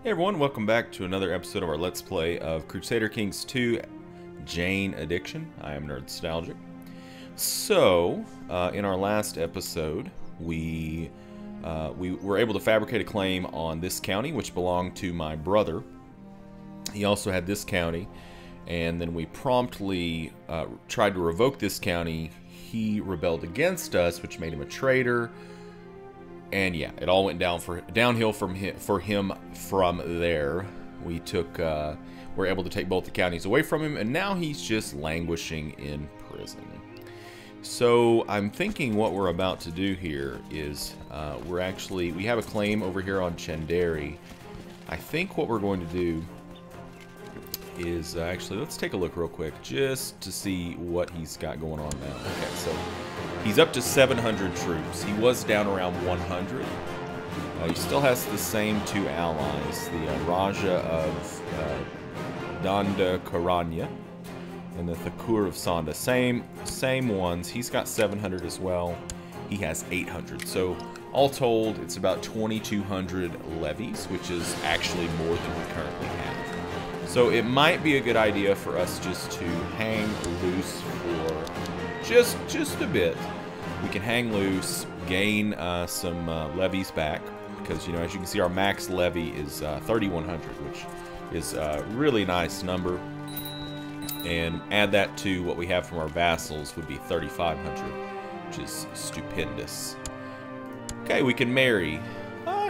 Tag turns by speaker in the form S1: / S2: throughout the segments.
S1: Hey everyone, welcome back to another episode of our Let's Play of Crusader Kings 2 Jain Addiction. I am Nerdstalgic. So, in our last episode, we were able to fabricate a claim on this county, which belonged to my brother. He also had this county, and then we promptly tried to revoke this county. He rebelled against us, which made him a traitor. And yeah, it all went downhill for him from there. We were able to take both the counties away from him, and now he's just languishing in prison. So I'm thinking what we're about to do here is we have a claim over here on Chanderi. I think what we're going to do is let's take a look real quick just to see what he's got going on now. Okay, so he's up to 700 troops. He was down around 100. He still has the same two allies, the Raja of Danda Karanya and the Thakur of Sanda. Same ones. He's got 700 as well. He has 800. So all told, it's about 2,200 levies, which is actually more than we currently have. So it might be a good idea for us just to hang loose for just a bit. We can hang loose, gain some levies back, because, you know, as you can see, our max levy is 3,100, which is a really nice number. And add that to what we have from our vassals would be 3,500, which is stupendous. Okay, we can marry.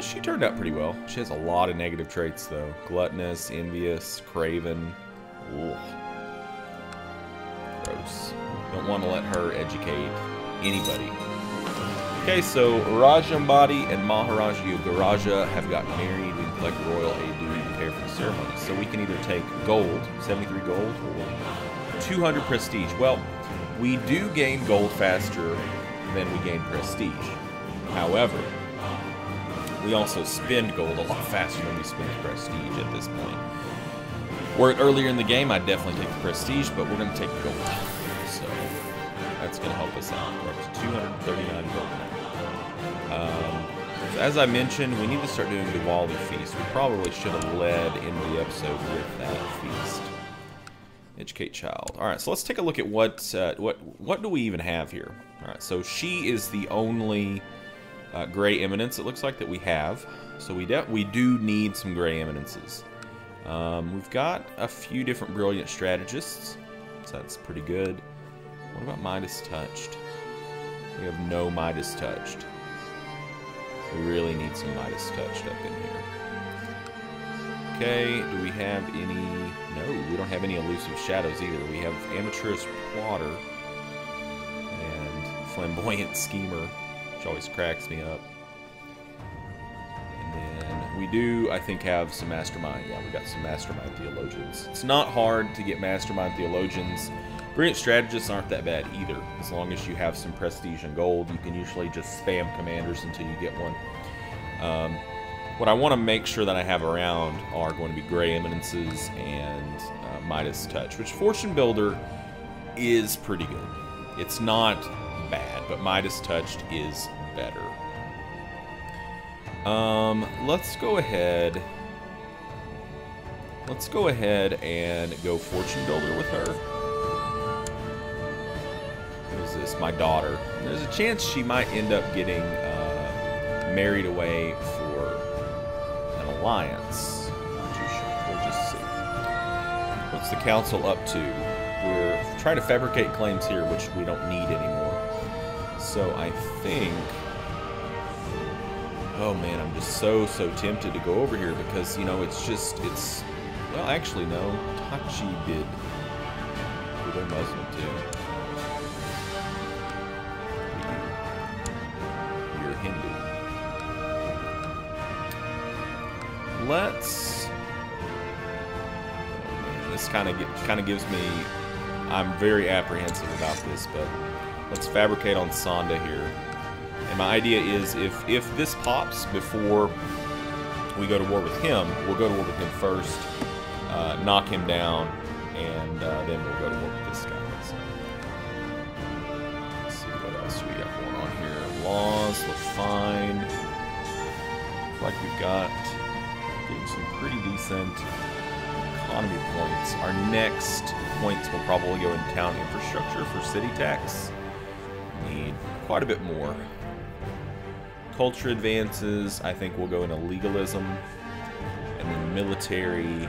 S1: She turned out pretty well. She has a lot of negative traits, though. Gluttonous, envious, craven. Ugh. Gross. Don't want to let her educate anybody. Okay, so Rajambadi and Maharaj Yogaraja have gotten married. We can collect royal aid and prepare for the ceremony. So we can either take gold, 73 gold, or 200 prestige. Well, we do gain gold faster than we gain prestige. However, we also spend gold a lot faster than we spend prestige at this point. Were it earlier in the game, I'd definitely take the prestige, but we're going to take gold. So that's going to help us out. We're up to 239 gold now. So as I mentioned, we need to start doing Diwali feast. We probably should have led into the episode with that feast. Educate child. All right, so let's take a look at what do we even have here. All right, so she is the only gray eminence, it looks like, that we have. So we do need some gray eminences. We've got a few different brilliant strategists, so that's pretty good. What about Midas touched? We have no Midas touched. We really need some Midas touched up in here. Okay, do we have any? No, we don't have any elusive shadows either. We have amateurish plotter and flamboyant schemer, which always cracks me up. And then we do, I think, have some mastermind. Yeah, we got some mastermind theologians. It's not hard to get mastermind theologians. Brilliant strategists aren't that bad either. As long as you have some prestige and gold, you can usually just spam commanders until you get one. What I want to make sure that I have around are going to be gray eminences and Midas touch, which fortune builder is pretty good. It's not bad, but Midas touched is better. Let's go ahead and go fortune builder with her. What is this? My daughter. There's a chance she might end up getting married away for an alliance. Not too sure. We'll just see. What's the council up to? We're trying to fabricate claims here, which we don't need anymore. So I think, oh man, I'm just so tempted to go over here because, you know, well, actually no, Tachi did a Muslim too. You're Hindu. Let's, oh man, this kind of gives me, I'm very apprehensive about this, but let's fabricate on Sanda here. And my idea is if this pops before we go to war with him, we'll go to war with him first, knock him down, and then we'll go to war with this guy. So, let's see what else we got going on here. Laws look fine. Looks like we've got getting some pretty decent economy points. Our next points will probably go in town infrastructure for city tax. Need quite a bit more. Culture advances, I think we'll go into legalism. And then military.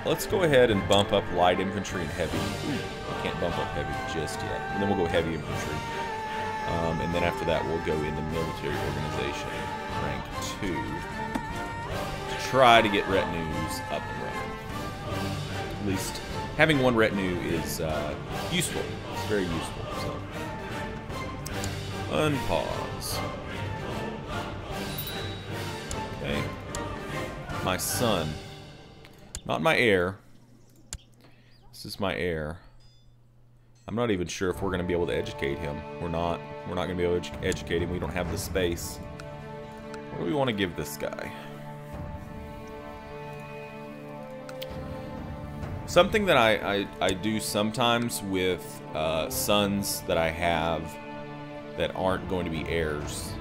S1: Let's go ahead and bump up light infantry and heavy. Ooh, we can't bump up heavy just yet. And then we'll go heavy infantry. And then after that, we'll go into military organization, rank 2, to try to get retinues up and running. At least having one retinue is useful. It's very useful. So, unpause. Okay. My son. Not my heir. This is my heir. I'm not even sure if we're going to be able to educate him. We're not going to be able to educate him. We don't have the space. What do we want to give this guy? Something that I do sometimes with sons that I have that aren't going to be heirs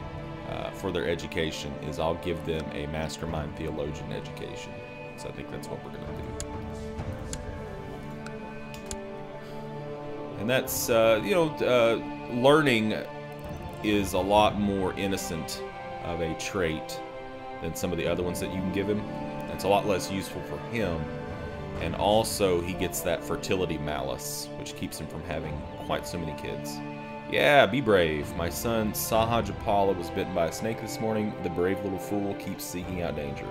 S1: for their education is I'll give them a mastermind theologian education. So I think that's what we're going to do. And that's, learning is a lot more innocent of a trait than some of the other ones that you can give him. It's a lot less useful for him. And also, he gets that fertility malice, which keeps him from having quite so many kids. Yeah, be brave. My son, Sahajapala, was bitten by a snake this morning. The brave little fool keeps seeking out danger.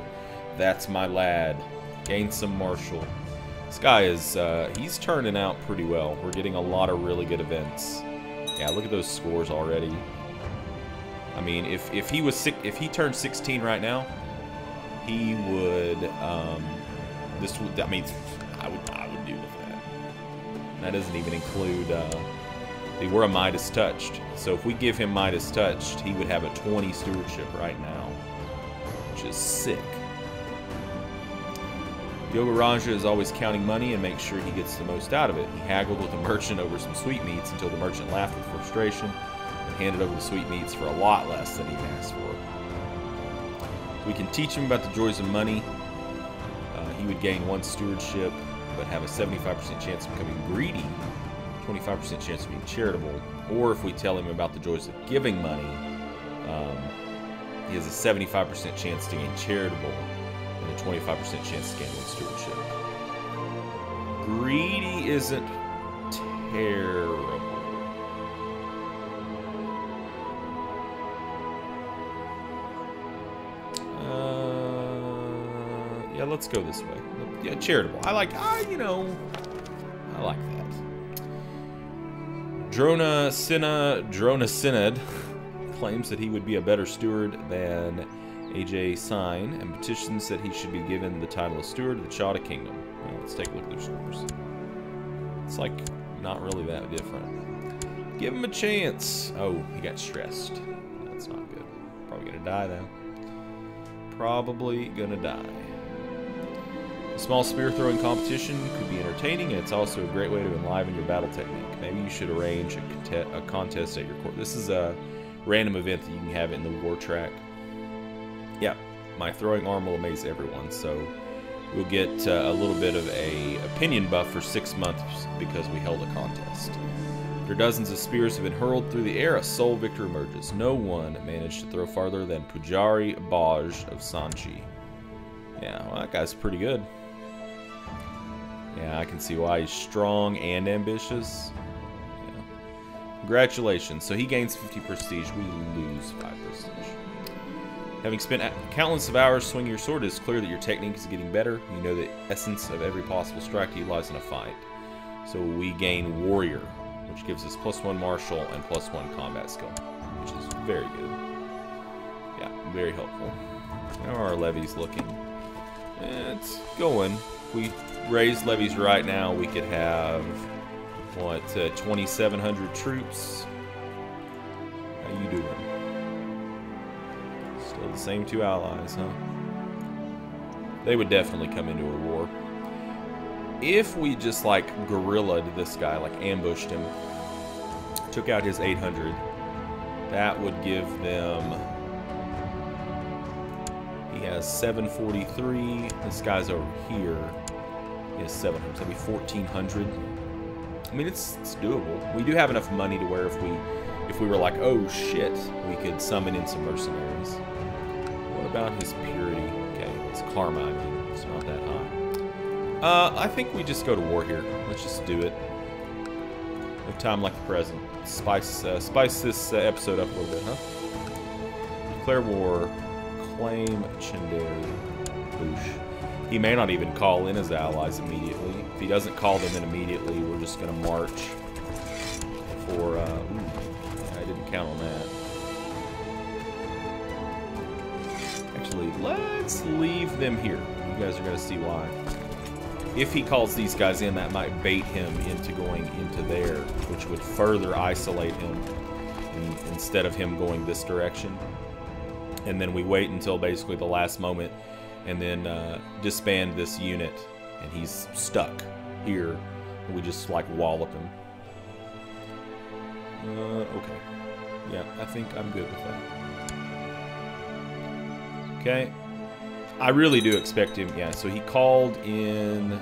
S1: That's my lad. Gain some martial. This guy is, he's turning out pretty well. We're getting a lot of really good events. Yeah, look at those scores already. I mean, if he turned 16 right now, he would, I would deal with that. That doesn't even include, we're a Midas touched. So if we give him Midas touched, he would have a 20 stewardship right now, which is sick. Yogaraja is always counting money and makes sure he gets the most out of it. He haggled with a merchant over some sweetmeats until the merchant laughed with frustration and handed over the sweetmeats for a lot less than he asked for. We can teach him about the joys of money. He would gain 1 stewardship, but have a 75% chance of becoming greedy, 25% chance of being charitable. Or if we tell him about the joys of giving money, he has a 75% chance to gain charitable, and a 25% chance to gain 1 stewardship. Greedy isn't terrible. Yeah, let's go this way. Yeah, charitable. I like that. Drona Synod claims that he would be a better steward than AJ Sign and petitions that he should be given the title of steward of the Chada Kingdom. Well, let's take a look at their scores. It's like not really that different. Give him a chance. Oh, he got stressed. That's not good. Probably gonna die though. Probably gonna die. A small spear throwing competition could be entertaining, and it's also a great way to enliven your battle technique. Maybe you should arrange a contest at your court. This is a random event that you can have in the war track. Yeah, my throwing arm will amaze everyone, so we'll get a little bit of a opinion buff for 6 months because we held a contest. After dozens of spears have been hurled through the air, a sole victor emerges. No one managed to throw farther than Pujari Baj of Sanchi. Yeah, well, that guy's pretty good. Yeah, I can see why he's strong and ambitious. Yeah. Congratulations. So he gains 50 prestige. We lose 5 prestige. Having spent countless of hours swinging your sword, it is clear that your technique is getting better. You know the essence of every possible strike to utilize in a fight. So we gain Warrior, which gives us +1 Martial and +1 Combat Skill, which is very good. Yeah, very helpful. How are our levies looking? It's going. If we raise levies right now, we could have, what, 2,700 troops. How you doing? Still the same 2 allies, huh? They would definitely come into a war. If we just, like, guerrilla'd this guy, like ambushed him, took out his 800, that would give them... He has 743. This guy's over here. He has 700. So that'd be 1,400. I mean, it's doable. We do have enough money to where if we were like, oh shit, we could summon in some mercenaries. What about his purity? Okay, it's karma. I mean, it's not that high. I think we just go to war here. Let's just do it. No time like the present. Spice this episode up a little bit, huh? Declare war. Claim Chandari. Boosh. He may not even call in his allies immediately. If he doesn't call them in immediately, we're just going to march for... I didn't count on that. Actually, let's leave them here. You guys are going to see why. If he calls these guys in, that might bait him into going into there, which would further isolate him instead of him going this direction. And then we wait until basically the last moment and then disband this unit, and he's stuck here. And we just like wallop him. Okay. Yeah, I think I'm good with that. Okay. I really do expect him. Yeah, so he called in.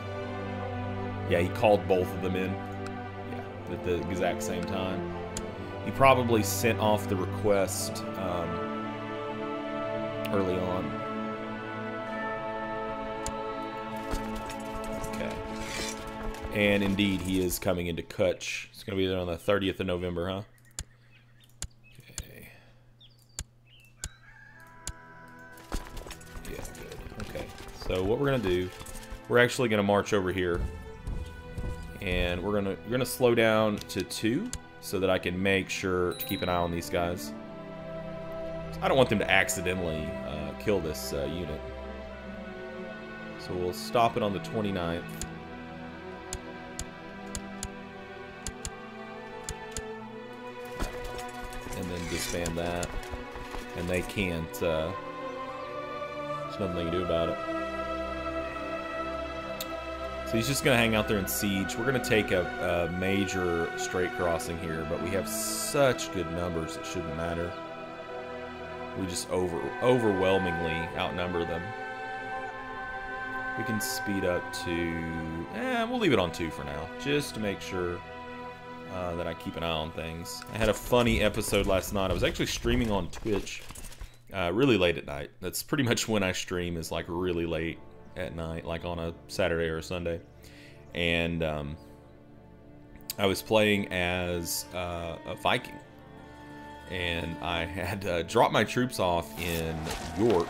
S1: Yeah, he called both of them in. Yeah, at the exact same time. He probably sent off the request early on. And indeed, he is coming into Kutch. It's going to be there on the 30th of November, huh? Okay. Yeah, good. Okay. So what we're going to do, we're actually going to march over here. And we're going to slow down to 2 so that I can make sure to keep an eye on these guys. I don't want them to accidentally kill this unit. So we'll stop it on the 29th. And then disband that, and they can't, there's nothing they can do about it. So he's just going to hang out there and siege. We're going to take a major straight crossing here, but we have such good numbers it shouldn't matter. We just overwhelmingly outnumber them. We can speed up to, we'll leave it on 2 for now, just to make sure that I keep an eye on things. I had a funny episode last night. I was actually streaming on Twitch really late at night. That's pretty much when I stream, is like really late at night, like on a Saturday or a Sunday. And I was playing as a Viking. And I had dropped my troops off in York.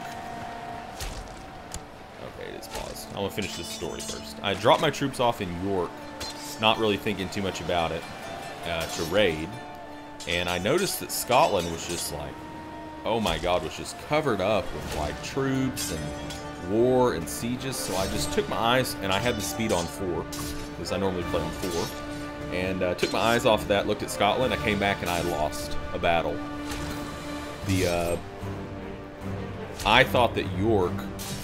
S1: Okay, it is paused. I want to finish this story first. I dropped my troops off in York, not really thinking too much about it. To raid, and I noticed that Scotland was just like, oh my god, was just covered up with like troops and war and sieges. So I just took my eyes, and I had the speed on 4 because I normally play on 4, and took my eyes off of that, looked at Scotland. I came back and I lost a battle. I thought that York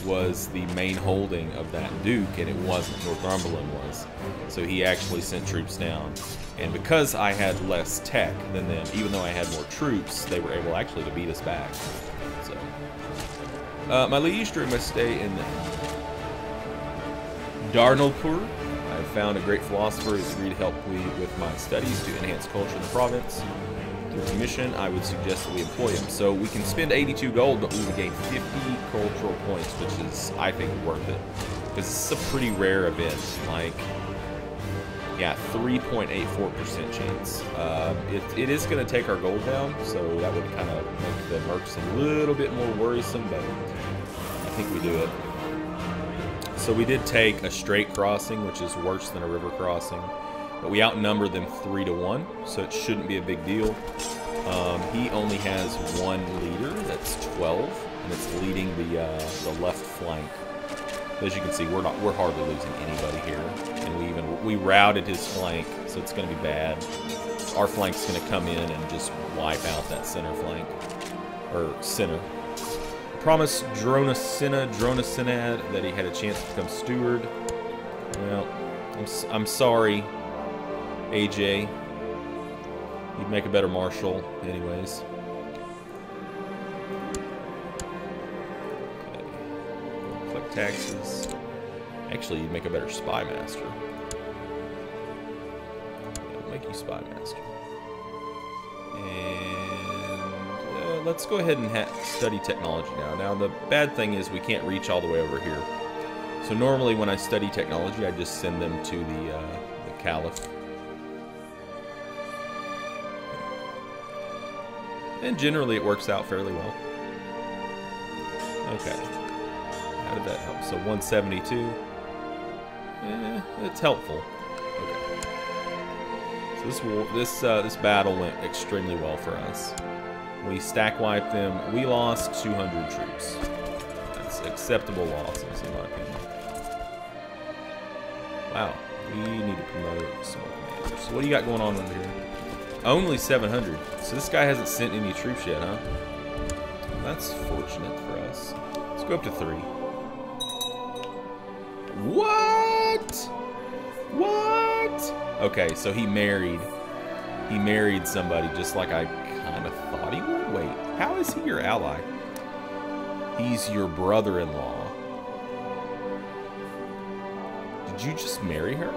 S1: was the main holding of that duke, and it wasn't. Northumberland was. So he actually sent troops down. And because I had less tech than them, even though I had more troops, they were able actually to beat us back. So, my liege, during my stay in Darnellpur, I found a great philosopher who agreed to help me with my studies to enhance culture in the province. Through commission, I would suggest that we employ him. So we can spend 82 gold, but we would gain 50 cultural points, which is, I think, worth it. Because this is a pretty rare event. Like, yeah, 3.84% chance. It is going to take our gold down, so that would kind of make the mercs a little bit more worrisome, but I think we do it. So we did take a straight crossing, which is worse than a river crossing. But we outnumber them 3-1, so it shouldn't be a big deal. He only has 1 leader, that's 12, and it's leading the left flank. As you can see, we're hardly losing anybody here, and we routed his flank, so it's going to be bad. Our flank's going to come in and just wipe out that center flank, or center. I promised Dronasinad that he had a chance to become steward. Well, I'm sorry. AJ, you'd make a better marshal anyways. Okay. taxes. Actually, you'd make a better spy master. It'll make you spy master. And let's go ahead and study technology now. Now, the bad thing is we can't reach all the way over here. So normally when I study technology, I just send them to the Caliph. And generally it works out fairly well. Okay. How did that help? So 172. It's helpful. Okay. So this battle went extremely well for us. We stack wiped them. We lost 200 troops. That's acceptable losses in my opinion. Wow. We need to promote some more commanders. So what do you got going on over here? Only 700. So this guy hasn't sent any troops yet, huh? That's fortunate for us. Let's go up to 3. What? What? Okay, so he married somebody just like I kind of thought he would. Wait, how is he your ally? He's your brother-in-law. Did you just marry her?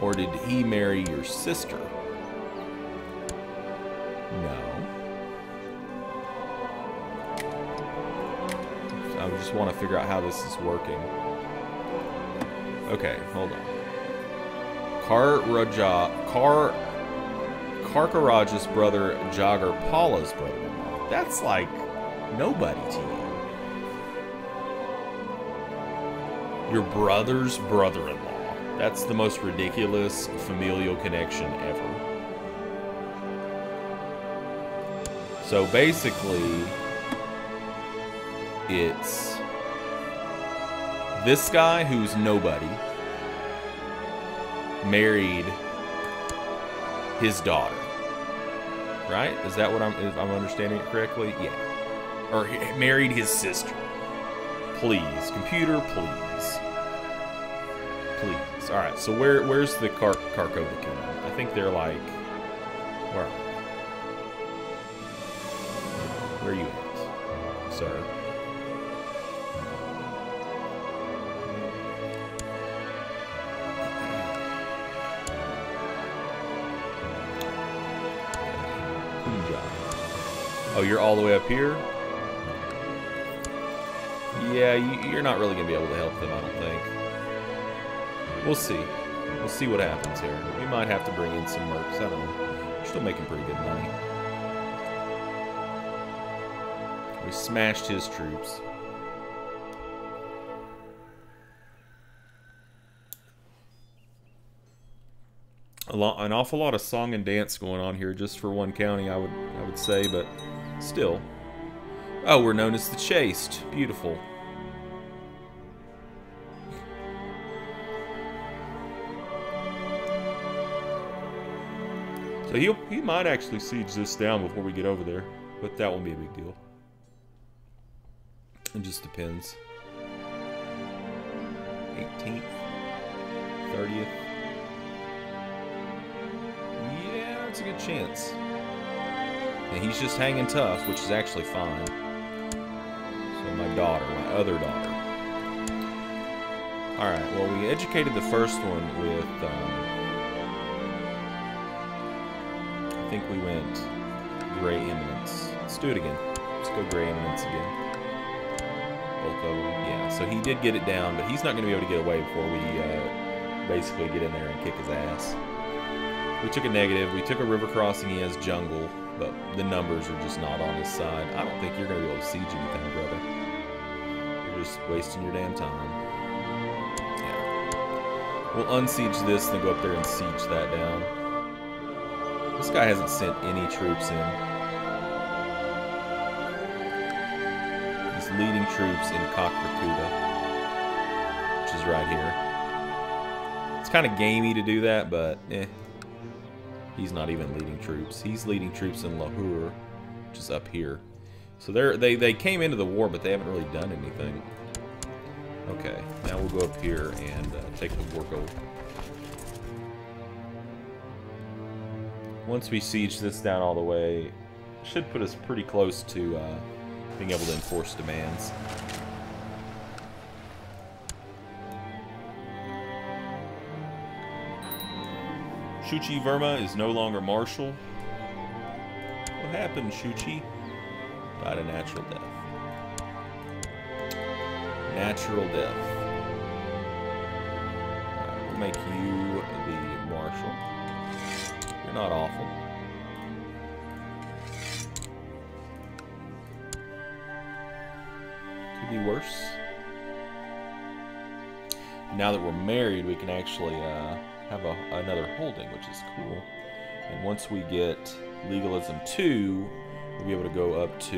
S1: Or did he marry your sister? No. I just want to figure out how this is working. Okay, hold on. Karkaraj's brother, Jagarpala's brother-in-law. That's like nobody to you. Your brother's brother-in-law. That's the most ridiculous familial connection ever. So basically, it's this guy who's nobody married his daughter. Right? Is that what if I'm understanding it correctly? Yeah. Or he married his sister. Please, computer, please. Please. Alright, so where's the Karkova kingdom? I think they're like... Where are they? Where are you at, sir? Oh, you're all the way up here? Yeah, you're not really going to be able to help them, I don't think. We'll see. We'll see what happens here. We might have to bring in some mercs. I don't know. We're still making pretty good money. We smashed his troops. An awful lot of song and dance going on here just for one county, I would say, but still. Oh, we're known as the Chaste. Beautiful. So he might actually siege this down before we get over there, but that won't be a big deal. It just depends. 18th, 30th. Yeah, it's a good chance. And he's just hanging tough, which is actually fine. So my other daughter. Alright, well we educated the first one with, I think we went Gray Eminence. Let's do it again. Let's go Gray Eminence again. Both of them, yeah. So he did get it down, but he's not going to be able to get away before we basically get in there and kick his ass. We took a negative. We took a river crossing. He has jungle, but the numbers are just not on his side. I don't think you're going to be able to siege anything, brother. You're just wasting your damn time. Yeah. We'll unsiege this, then go up there and siege that down. This guy hasn't sent any troops in. He's leading troops in Kakrakuta, which is right here. It's kind of gamey to do that, but he's not even leading troops. He's leading troops in Lahore, which is up here. So they came into the war, but they haven't really done anything. Okay, now we'll go up here and take the Gorgo. Once we siege this down all the way, should put us pretty close to being able to enforce demands. Shuchi Verma is no longer marshal. What happened, Shuchi? Died a natural death. Natural death. Alright, we'll make you the marshal. You're not awful. Could be worse. Now that we're married, we can actually have another holding, which is cool. And once we get Legalism 2, we'll be able to go up to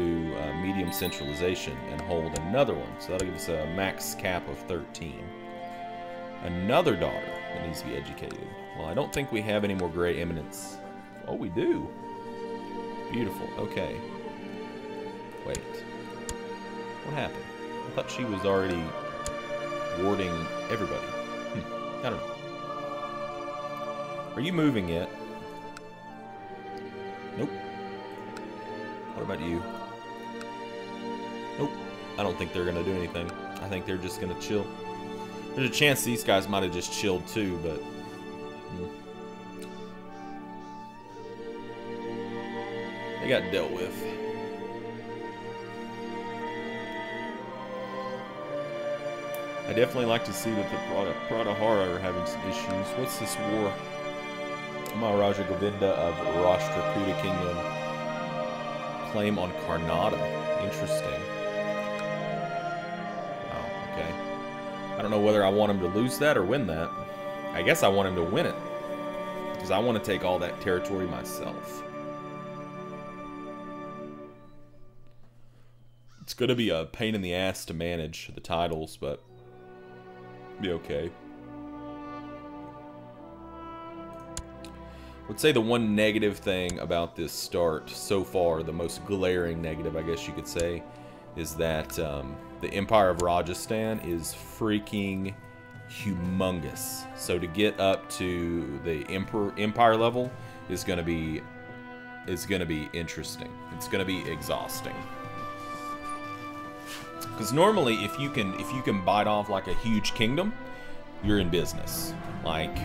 S1: medium centralization and hold another one. So that'll give us a max cap of 13. Another daughter that needs to be educated. Well, I don't think we have any more Grey Eminence. Oh, we do. Beautiful. Okay. Wait. What happened? I thought she was already warding everybody. I don't know. Are you moving yet? Nope. What about you? Nope. I don't think they're going to do anything. I think they're just going to chill. There's a chance these guys might have just chilled too, but... they got dealt with. I definitely like to see that the Pratahara are having some issues. What's this war? Maharaja Govinda of Rashtrakuta Kingdom. Claim on Karnataka. Interesting. Wow, okay. I don't know whether I want him to lose that or win that. I guess I want him to win it. Because I want to take all that territory myself. It's going to be a pain in the ass to manage the titles, but... be okay. I would say the one negative thing about this start so far, the most glaring negative, I guess you could say, is that the Empire of Rajasthan is freaking humongous. So to get up to the empire level is going to be interesting. It's going to be exhausting. Because normally, if you can bite off like a huge kingdom, you're in business. Like,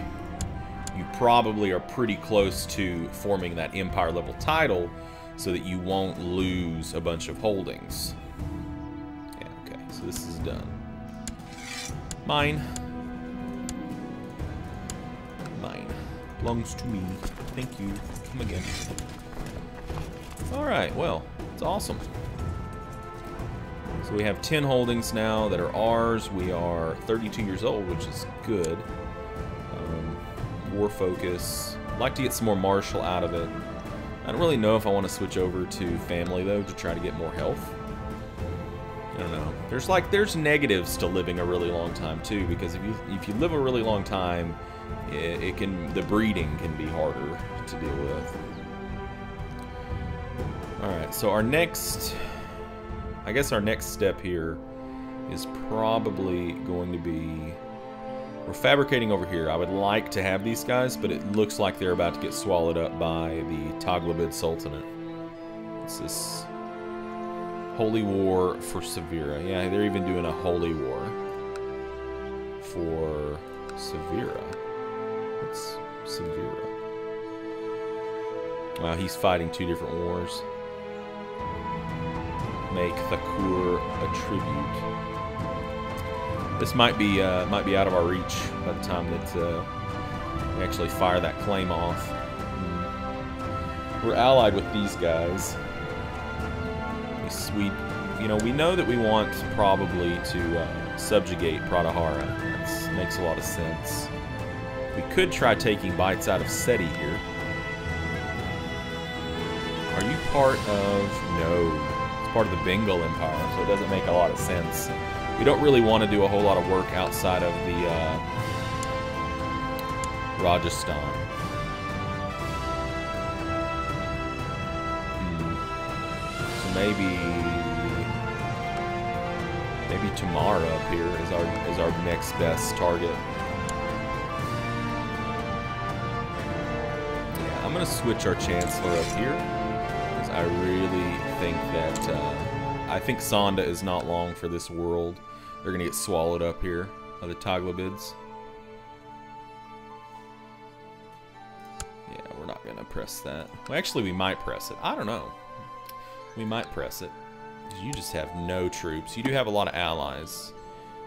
S1: you probably are pretty close to forming that empire level title, so that you won't lose a bunch of holdings. Yeah, okay. So this is done. Mine. Mine belongs to me. Thank you. Come again. All right. Well, it's awesome. So we have 10 holdings now that are ours. We are 32 years old, which is good. War focus. I'd like to get some more martial out of it. I don't really know if I want to switch over to family, though, to try to get more health. I don't know. There's negatives to living a really long time, too, because if you live a really long time, the breeding can be harder to deal with. Alright, so our next step here is probably going to be... we're fabricating over here. I would like to have these guys, but it looks like they're about to get swallowed up by the Taghlibid Sultanate. It's this holy war for Severa. Yeah, they're even doing a holy war for Severa. What's Severa? Wow, he's fighting 2 different wars. Make Thakur a tribute. This might be out of our reach by the time that we actually fire that claim off. We're allied with these guys. We know that we want probably to subjugate Pratahara. That makes a lot of sense. We could try taking bites out of Seti here. Are you part of... no. It's part of the Bengal Empire, so it doesn't make a lot of sense. We don't really want to do a whole lot of work outside of the Rajasthan. So maybe Tamara up here is our next best target. Yeah, I'm gonna switch our Chancellor up here because I really think that I think Sonda is not long for this world. They're going to get swallowed up here by the Taglabids. Yeah, we're not going to press that. Well, actually, we might press it. I don't know. We might press it. You just have no troops. You do have a lot of allies.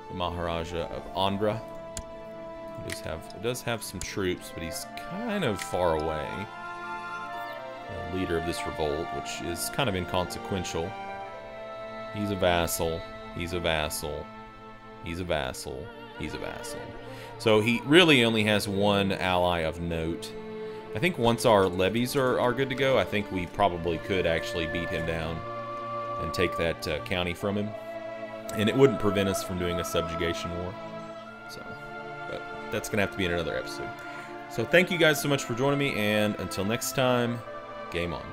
S1: The Maharaja of Andhra does have some troops, but he's kind of far away. The leader of this revolt, which is kind of inconsequential. He's a vassal. He's a vassal. He's a vassal. He's a vassal. So he really only has one ally of note. I think once our levies are good to go, I think we probably could actually beat him down and take that county from him. And it wouldn't prevent us from doing a subjugation war. So, but that's going to have to be in another episode. So thank you guys so much for joining me, and until next time, game on.